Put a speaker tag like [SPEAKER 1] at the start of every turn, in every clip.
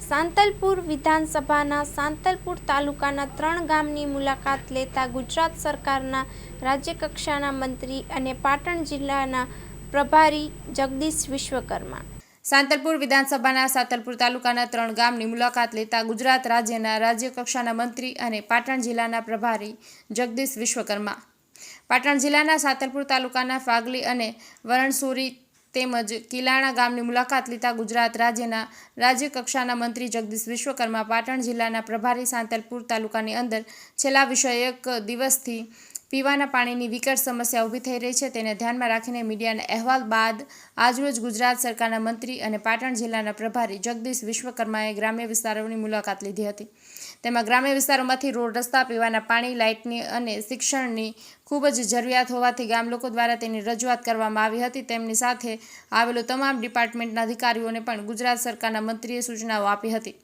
[SPEAKER 1] સાંતલપુર વિધાનસભાના સાંતલપુર તાલુકાના 3 ગામની મુલાકાત લેતા ગુજરાત સરકારના રાજ્યકક્ષાના મંત્રી અને પાટણ જિલ્લાના પ્રભારી જગદીશ વિશ્વકર્મા સાંતલપુર વિધાનસભાના સાંતલપુર તાલુકાના 3 ગામની મુલાકાત લેતા ગુજરાત રાજ્યના રાજ્યકક્ષાના મંત્રી અને પાટણ જિલ્લાના પ્રભારી જગદીશ વિશ્વકર્મા પાટણ જિલ્લાના સાંતલપુર તાલુકાના ફાગલી અને વરણસોરી તેમજ કિલાણા ગામની મુલાકાત લેતા ગુજરાત રાજ્યના રાજ્યકક્ષાના મંત્રી જગદીશ વિશ્વકર્મા પાટણ જિલ્લાના પ્રભારી સાંતલપુર તાલુકાની અંદર છેલ્લા વિષયક દિવસથી પીવાના પાણીની વિકટ સમસ્યા ઊભી થઈ રહી છે તેને ધ્યાનમાં રાખીને મીડિયાના અહેવાલ બાદ આજરોજ ગુજરાત સરકારના મંત્રી અને પાટણ જિલ્લાના પ્રભારી જગદીશ વિશ્વકર્માએ ગ્રામ્ય વિસ્તારોની મુલાકાત લીધી હતી. તેમાં ગ્રામ્ય વિસ્તારોમાંથી રોડ રસ્તા પીવાના પાણી લાઇટની અને શિક્ષણની ખૂબ જ જરૂરિયાત હોવાથી ગામ લોકો દ્વારા તેની રજૂઆત કરવામાં આવી હતી. તેમની સાથે આવેલો તમામ ડિપાર્ટમેન્ટના અધિકારીઓને પણ ગુજરાત સરકારના મંત્રીએ સૂચનાઓ આપી હતી.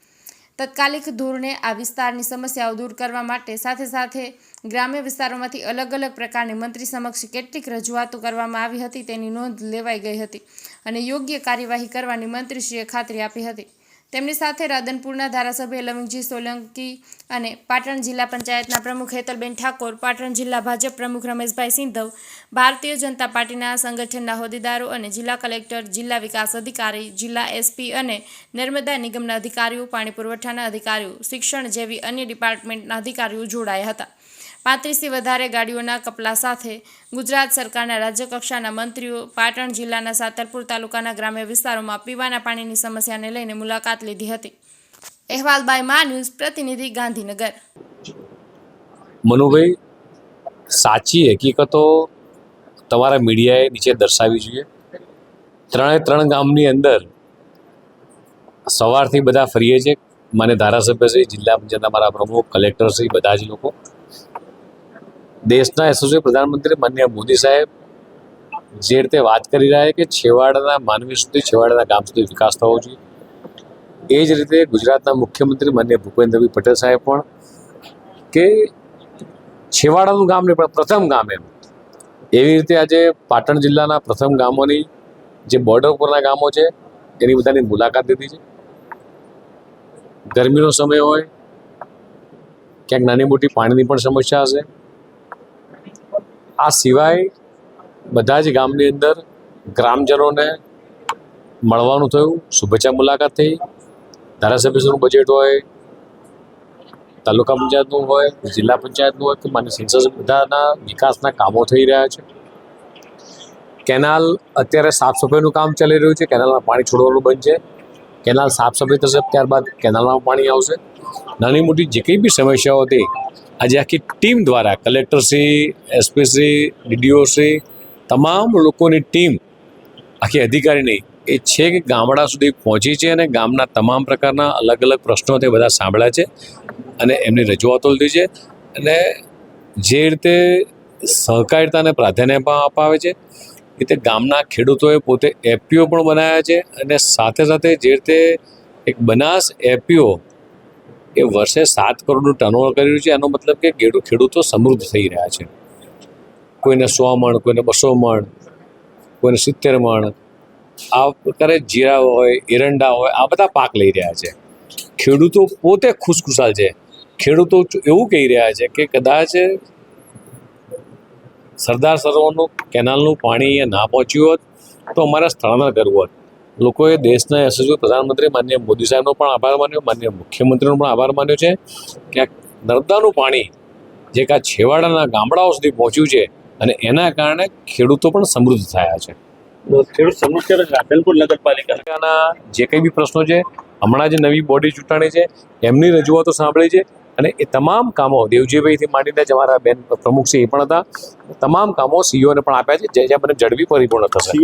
[SPEAKER 1] તત્કાલિક ધોરણે આ વિસ્તારની સમસ્યાઓ દૂર કરવા માટે સાથે ગ્રામ્ય વિસ્તારોમાંથી અલગ અલગ પ્રકારની મંત્રી સમક્ષ કેટલીક રજૂઆતો કરવામાં આવી હતી તેની નોંધ લેવાઈ ગઈ હતી અને યોગ્ય કાર્યવાહી કરવાની મંત્રીશ્રીએ ખાતરી આપી હતી. તેમની સાથે રાધનપુરના ધારાસભ્ય લવિંગજી સોલંકી અને પાટણ જિલ્લા પંચાયતના પ્રમુખ હેતલબેન ઠાકોર, પાટણ જિલ્લા ભાજપ પ્રમુખ રમેશભાઈ સિંધવ, ભારતીય જનતા પાર્ટીના સંગઠનના હોદ્દેદારો અને જિલ્લા કલેક્ટર, જિલ્લા વિકાસ અધિકારી, જિલ્લા એસપી અને નર્મદા નિગમના અધિકારીઓ, પાણી પુરવઠાના અધિકારીઓ, શિક્ષણ જેવી અન્ય ડિપાર્ટમેન્ટના અધિકારીઓ જોડાયા હતા. 35થી વધારે ગાડીઓના કપલા સાથે ગુજરાત સરકારના રાજ્યકક્ષાના મંત્રીઓ પાટણ જિલ્લાના સાંતલપુર તાલુકાના ગ્રામ્ય વિસ્તારોમાં પીવાના પાણીની સમસ્યાને લઈને મુલાકાત લીધી હતી. અહેવાલ બાય મા ન્યૂઝ, પ્રતિનિધિ ગાંધીનગર.
[SPEAKER 2] મનુભાઈ, સાચી હકીકતો તમારા મીડિયાએ નીચે દર્શાવી જોઈએ. 3 ગામની અંદર સવારથી બધા ફરીએ છે. મને ધારાસભ્યશ્રી, જિલ્લા પંચાયતના મારા પ્રમુખ, કલેક્ટરશ્રી, બધા જ લોકો, દેશના યશસ્વી પ્રધાનમંત્રી માનનીય મોદી સાહેબ જે રીતે વાત કરી રહ્યા છે કે છેવાડાના માનવી સુધી, છેવાડાના ગામ સુધી વિકાસ થવો જોઈએ, એ જ રીતે ગુજરાતના મુખ્યમંત્રી માનનીય ભૂપેન્દ્રભાઈ પટેલ સાહેબ પણ કે છેવાડાનું ગામ નહીં પણ પ્રથમ ગામ એમ, એવી રીતે આજે પાટણ જિલ્લાના પ્રથમ ગામોની જે બોર્ડર ઉપરના ગામો છે એની બધાની મુલાકાત લીધી છે. ગરમીનો સમય હોય, ક્યાંક નાની મોટી પાણીની પણ સમસ્યા હશે. આ સિવાય બધા જ ગામની અંદર ગ્રામજનોને મળવાનું થયું, શુભેચ્છા મુલાકાત થઈ. ધારાસભ્યશ્રીનું બજેટ હોય, તાલુકા પંચાયતનું હોય, જિલ્લા પંચાયતનું હોય કે માન્ય સંસદ, બધાના વિકાસના કામો થઈ રહ્યા છે. કેનાલ અત્યારે સાફ સફાઈનું કામ ચાલી રહ્યું છે. કેનાલમાં પાણી છોડવાનું બંધ છે. કેનાલ સાફ સફાઈ થશે ત્યારબાદ કેનાલમાં પાણી આવશે. નાની મોટી જે કંઈ બી સમસ્યાઓ હતી આજે આખી ટીમ દ્વારા કલેક્ટરશ્રી, એસપીશ્રી, ડીડીઓશ્રી, તમામ લોકોની ટીમ, આખી અધિકારીની એ છે કે ગામડા સુધી પહોંચી છે અને ગામના તમામ પ્રકારના અલગ અલગ પ્રશ્નો તે બધા સાંભળ્યા છે અને એમની રજૂઆતો લીધી છે. અને જે રીતે સહકારિતાને પ્રાધાન્ય અપાવે છે એ રીતે ગામના ખેડૂતોએ પોતે એફપીઓ પણ બનાવ્યા છે અને સાથે જે રીતે એક બનાસ એફપીઓ એ વર્ષે 7 કરોડનું ટર્નઓવર કર્યું છે. એનો મતલબ કે ખેડૂતો સમૃદ્ધ થઈ રહ્યા છે. કોઈને 100 મણ, કોઈને 200 મણ, કોઈને 70 મણ, આ પ્રકારે જીરા હોય, એરંડા હોય, આ બધા પાક લઈ રહ્યા છે. ખેડૂતો પોતે ખુશખુશાલ છે. ખેડૂતો એવું કહી રહ્યા છે કે કદાચ સરદાર સરોવરનું કેનાલનું પાણી અહીંયા ના પહોંચ્યું હોત તો અમારે સ્થળાંતર કરવું હોત. લોકોએ દેશના યશસ્વી પ્રધાનમંત્રી માનનીય મોદી સાહેબનો પણ આભાર માન્યો, માનનીય મુખ્યમંત્રીનો પણ આભાર માન્યો છે કે આ નર્મદાનું પાણી જે આ છેવાડાના ગામડાઓ સુધી પહોંચ્યું છે અને એના કારણે ખેડૂતો પણ સમૃદ્ધ થયા છે.
[SPEAKER 3] ખેડૂત સમૃદ્ધ રાધનપુર નગરપાલિકાના
[SPEAKER 2] જે કંઈ બી પ્રશ્નો છે, હમણાં જે નવી બોડી ચૂંટાણી છે એમની રજૂઆતો સાંભળી છે અને એ તમામ કામો દેવજીભાઈથી માંડીને જ અમારા બેન પ્રમુખ છે એ પણ હતા. તમામ કામો સીઈઓને પણ આપ્યા છે, જ્યાં મને ઝડપી પરિપૂર્ણ થશે.